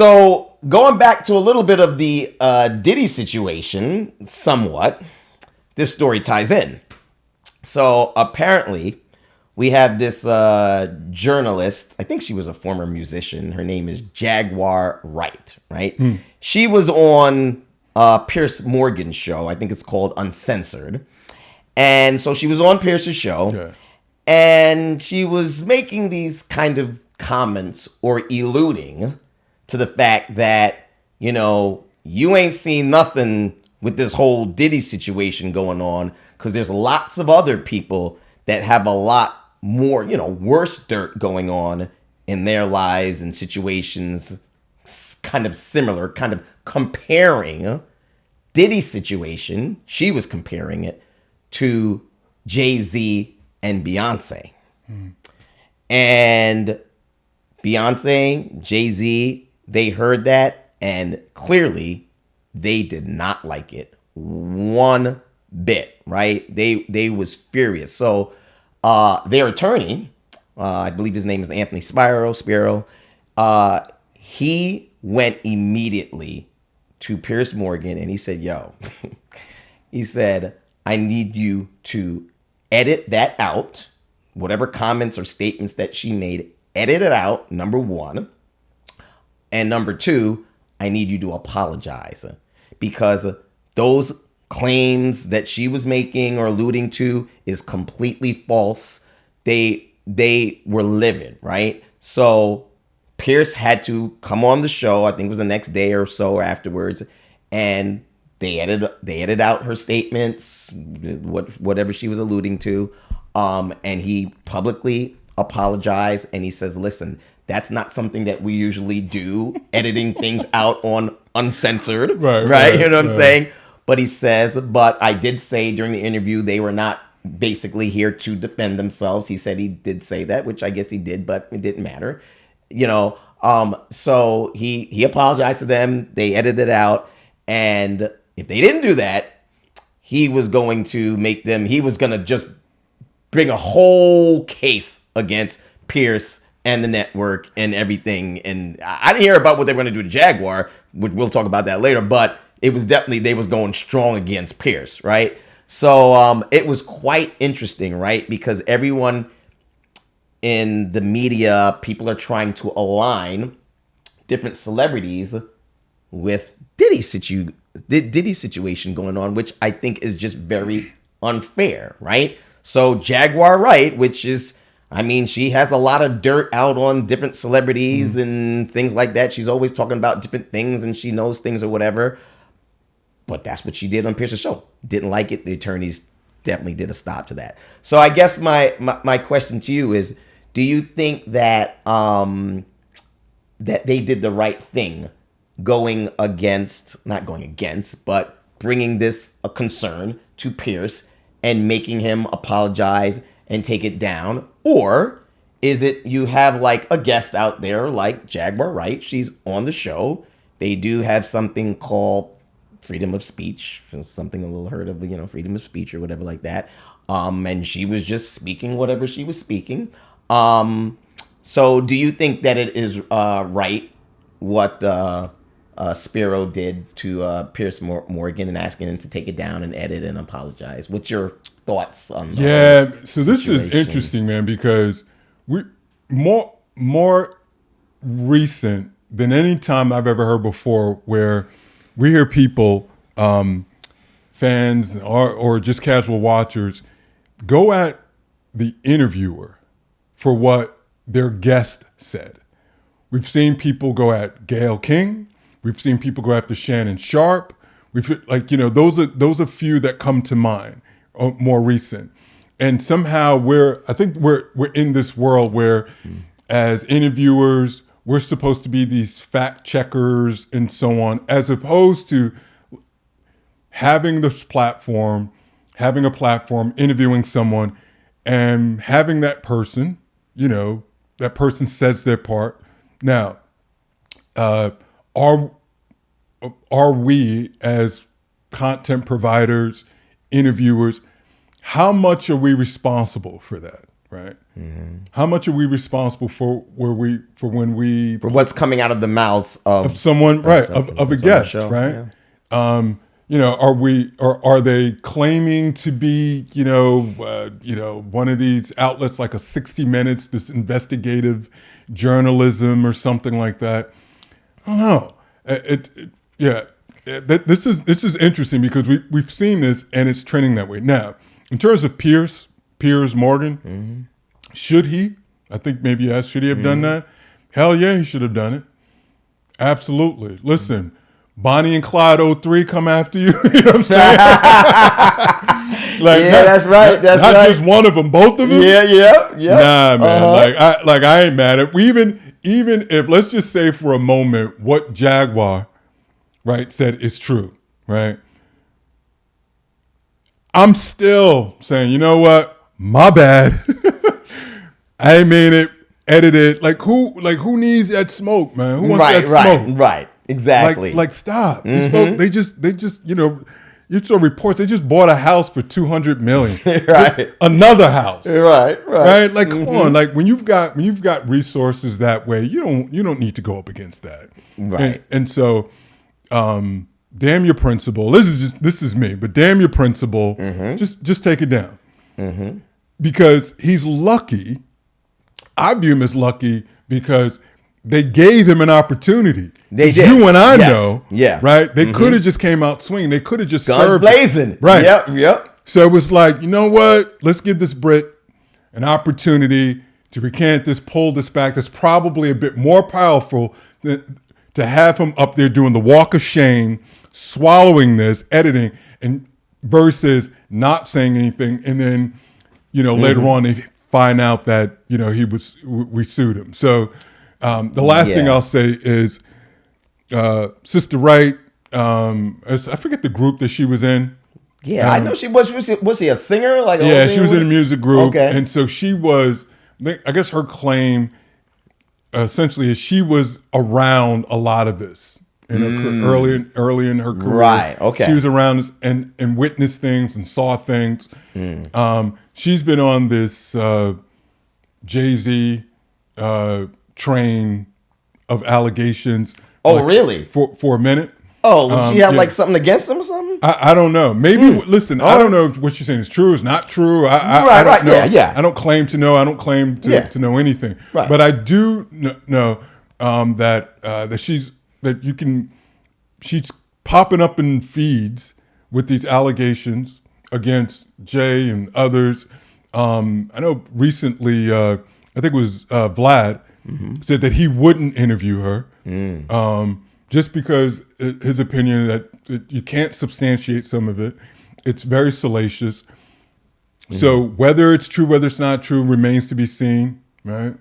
So going back to a little bit of the Diddy situation, somewhat, this story ties in. So apparently, we have this journalist. I think she was a former musician. Her name is Jaguar Wright, right? She was on Piers Morgan's show. I think it's called Uncensored. And so she was on Pierce's show. Yeah. And she was making these kind of comments or alluding to the fact that, you ain't seen nothing with this whole Diddy situation going on, because there's lots of other people that have a lot more, worse dirt going on in their lives and situations kind of similar, kind of comparing Diddy's situation. She was comparing it to JayZ and Beyonce. And Beyonce, JayZ, they heard that, and clearly they did not like it one bit, right? They was furious. So their attorney, I believe his name is Anthony Spiro, he went immediately to Piers Morgan and he said, yo, he said, I need you to edit that out. Whatever comments or statements that she made, edit it out, number one. And number two, I need you to apologize, because those claims that she was making or alluding to is completely false. They were livid, right? So Piers had to come on the show, I think it was the next day or so afterwards, and they edited out her statements, whatever she was alluding to, and he publicly apologized, and he says, listen, that's not something that we usually do, editing things out on Uncensored, right? You know what I'm saying? But he says, but I did say during the interview, they were not basically here to defend themselves. He said he did say that, which I guess he did, but it didn't matter, so he apologized to them. They edited it out. And if they didn't do that, he was going to just bring a whole case against Piers and the network and everything. And I didn't hear about what they were going to do to Jaguar, which we'll talk about that later, but it was definitely, they was going strong against Piers, right? So it was quite interesting, right? Because everyone in the media, people are trying to align different celebrities with Diddy's situation going on, which I think is just very unfair, right? So Jaguar Wright, which is, she has a lot of dirt out on different celebrities and things like that. She's always talking about different things and she knows things or whatever. But that's what she did on Pierce's show. Didn't like it. The attorneys definitely did a stop to that. So I guess my question to you is, do you think that that they did the right thing not going against, but bringing this a concern to Piers and making him apologize and take it down? Or is it you have like a guest out there like Jaguar Wright? She's on the show. They do have something called freedom of speech, something a little heard of, freedom of speech or whatever like that. And she was just speaking whatever she was speaking. So do you think that it is right what Spiro did to Piers Morgan and asking him to take it down and edit and apologize? What's your thoughts on that? So this is interesting, man, because we more recent than any time I've ever heard before where we hear people, fans or just casual watchers, go at the interviewer for what their guest said. We've seen people go at Gayle King. We've seen people go after Shannon Sharp. Those are few that come to mind, more recent. And somehow we're in this world where as interviewers, we're supposed to be these fact checkers and so on, as opposed to having this platform, interviewing someone and having that person, that person says their part. Now, are we as content providers, interviewers, how much are we responsible for that, right? How much are we responsible for what's coming out of the mouths of someone, right? Of a guest, right? Yeah. Are they claiming to be, one of these outlets like a 60 Minutes, this investigative journalism or something like that? I don't know. This is interesting because we've seen this and it's trending that way. Now, in terms of Piers Morgan, should he? I think maybe you asked, should he have done that? Hell yeah, he should have done it. Absolutely. Listen. Bonnie and Clyde 03 come after you. You know what I'm saying? That's right. That's not right. Just one of them, both of them. Yeah. Nah, man. I ain't mad at even if, let's just say for a moment what Jaguar, right, said is true, right? I'm still saying, you know what? My bad. I ain't mean it. Edit it. Like who needs that smoke, man? Who wants that smoke? Right. Exactly. Like stop. They just you saw reports they just bought a house for $200 million. Right. Another house. Right. Like come on. Like when you've got resources that way, you don't need to go up against that. Right. And so damn your principal. This is me, but damn your principal. Just take it down. Because he's lucky. I view him as lucky because they gave him an opportunity. They did. You and I know. Yeah. Right? They could have just came out swinging. They could have just guns served blazing. Right. Yep. So it was like, you know what? Let's give this Brit an opportunity to recant this, pull this back. That's probably a bit more powerful than to have him up there doing the walk of shame, swallowing this, editing, and versus not saying anything. And then, later on they find out that, we sued him. So the last thing I'll say is Sister Wright, I forget the group that she was in. Yeah, I know she was she a singer? Like she was in a music group. Okay. And so she was, I guess her claim essentially is she was around a lot of this in her early in her career. Right, okay. She was around and witnessed things and saw things. She's been on this JayZ train of allegations. Oh, really? For a minute. Oh, would she have like something against him or something? I don't know. Maybe listen. I don't know if what you're saying is true. Is not true. I don't know. Yeah. I don't claim to know. I don't claim to know anything. Right. But I do know that she's popping up in feeds with these allegations against Jay and others. I know recently. I think it was Vlad said that he wouldn't interview her. Just because his opinion that you can't substantiate some of it. It's very salacious. So whether it's true, whether it's not true, remains to be seen, right?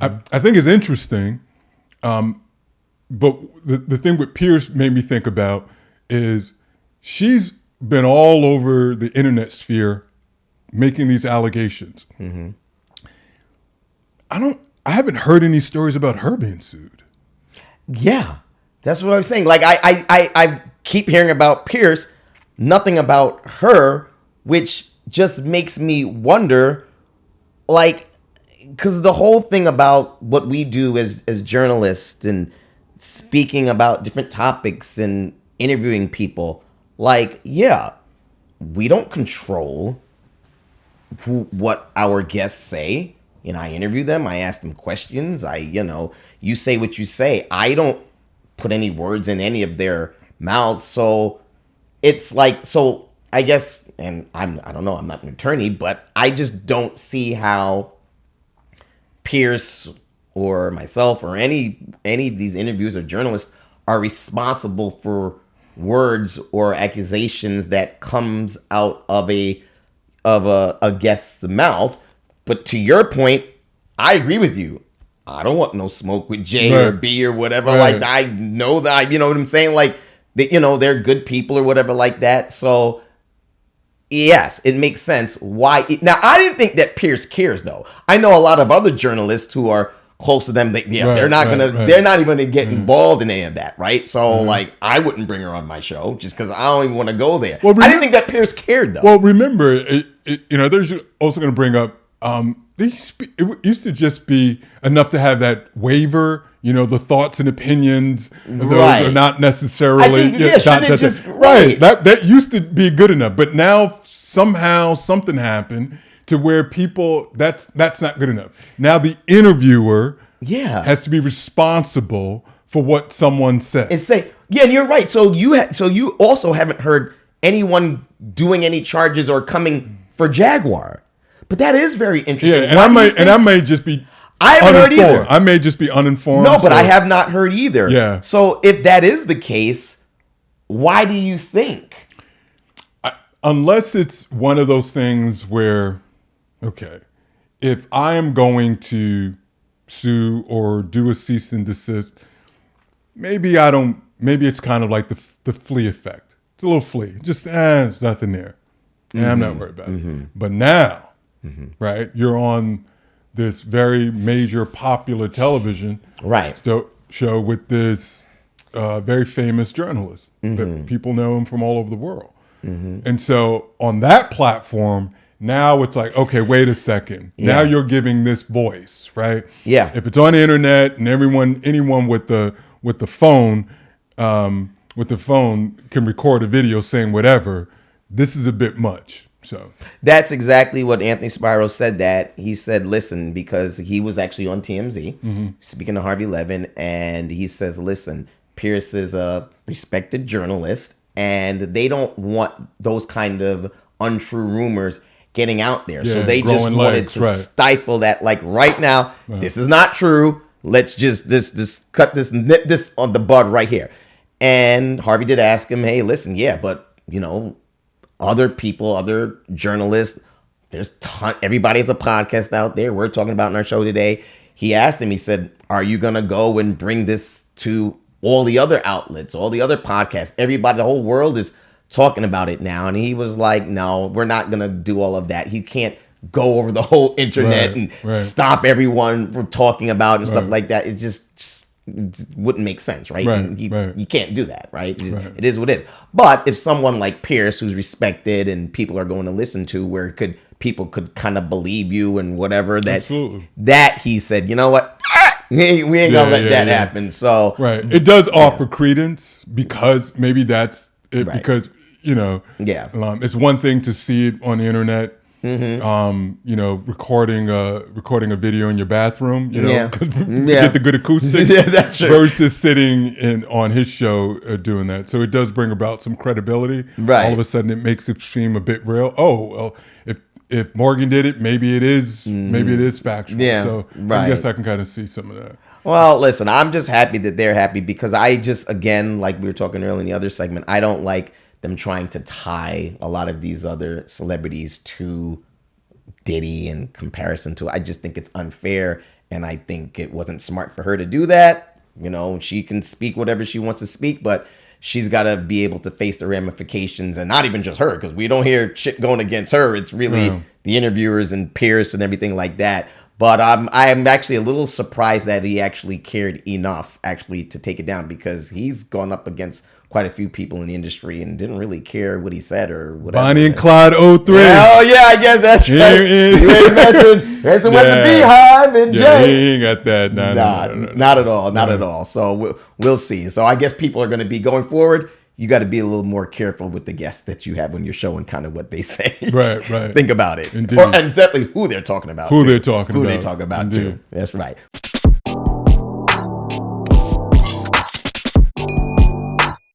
I think it's interesting. But the thing with Piers made me think about is she's been all over the internet sphere making these allegations. I haven't heard any stories about her being sued. Yeah, that's what I was saying. Like I keep hearing about Piers, nothing about her, which just makes me wonder, like, because the whole thing about what we do as journalists and speaking about different topics and interviewing people, like, yeah, we don't control what our guests say. I interview them. I ask them questions. You say what you say. I don't put any words in any of their mouths. So it's like, I guess, and I don't know, I'm not an attorney, but I just don't see how Piers or myself or any of these interviews or journalists are responsible for words or accusations that comes out of a guest's mouth. But to your point, I agree with you. I don't want no smoke with Jay or B or whatever. Right. Like, I know that, you know what I'm saying? Like, they're good people or whatever like that. So, yes, it makes sense. Why? Now, I didn't think that Piers cares, though. I know a lot of other journalists who are close to them. They're not even going to get involved in any of that, right? So, like, I wouldn't bring her on my show just because I don't even want to go there. Well, I didn't think that Piers cared, though. Well, remember, there's also going to bring up It used to just be enough to have that waiver. The thoughts and opinions. Those are not necessarily. Right. That used to be good enough, but now somehow something happened to where people that's not good enough. Now the interviewer has to be responsible for what someone said. And say, and you're right. So you also haven't heard anyone doing any charges or coming for Jaguar. But that is very interesting. Yeah, and I may just be I haven't heard either. I may just be uninformed. No, but I have not heard either. Yeah. So if that is the case, why do you think? Unless it's one of those things where, okay, if I am going to sue or do a cease and desist, maybe it's kind of like the flea effect. It's a little flea. Just, there's nothing there. I'm not worried about it. But now, right, you're on this very major popular television show with this very famous journalist that people know him from all over the world. And so on that platform, now it's like, okay, wait a second. Now you're giving this voice, right? Yeah. If it's on the internet and anyone with the phone can record a video saying whatever, this is a bit much. So that's exactly what Anthony Spiro said. That he said, listen, because he was actually on TMZ speaking to Harvey Levin, and he says, listen, Piers is a respected journalist, and they don't want those kind of untrue rumors getting out there. So they just wanted to stifle that. Like right now, this is not true. Let's just cut this, nip this on the bud right here. And Harvey did ask him, hey, listen, but other people, other journalists, there's everybody has a podcast out there. We're talking about in our show today. He asked him, he said, are you going to go and bring this to all the other outlets, all the other podcasts? Everybody, the whole world is talking about it now. And he was like, no, we're not going to do all of that. He can't go over the whole internet and stop everyone from talking about it and stuff like that. It's just it wouldn't make sense, right? You can't do that, right? It is what it is. But if someone like Piers, who's respected and people are going to listen to, where people could kind of believe you and whatever, that he said, you know what? We ain't gonna let that happen. So it does offer credence, because maybe that's it. Because it's one thing to see it on the internet. Recording a video in your bathroom, to get the good acoustics, that's true. Versus sitting on his show doing that. So it does bring about some credibility. Right. All of a sudden, it makes it seem a bit real. Oh, well, if Morgan did it, maybe it is factual. Yeah. So I guess I can kind of see some of that. Well, listen, I'm just happy that they're happy, because I just, again, like we were talking earlier in the other segment, I don't like them trying to tie a lot of these other celebrities to Diddy in comparison to. I just think it's unfair, and I think it wasn't smart for her to do that. She can speak whatever she wants to speak, but she's got to be able to face the ramifications, and not even just her, because we don't hear shit going against her. It's really the interviewers and Piers and everything like that. But I'm actually a little surprised that he actually cared enough to take it down, because he's gone up against quite a few people in the industry and didn't really care what he said or whatever. Bonnie and Clyde 03. Oh, yeah, I guess that's right. You ain't messing with the Beehive and Jay. He ain't got that. No. Not at all. Not at all. So we'll see. So I guess people are going to be going forward. You got to be a little more careful with the guests that you have on your show and kind of what they say. Right. Think about it. Indeed. And exactly who they're talking about. Who they talk about, too. That's right.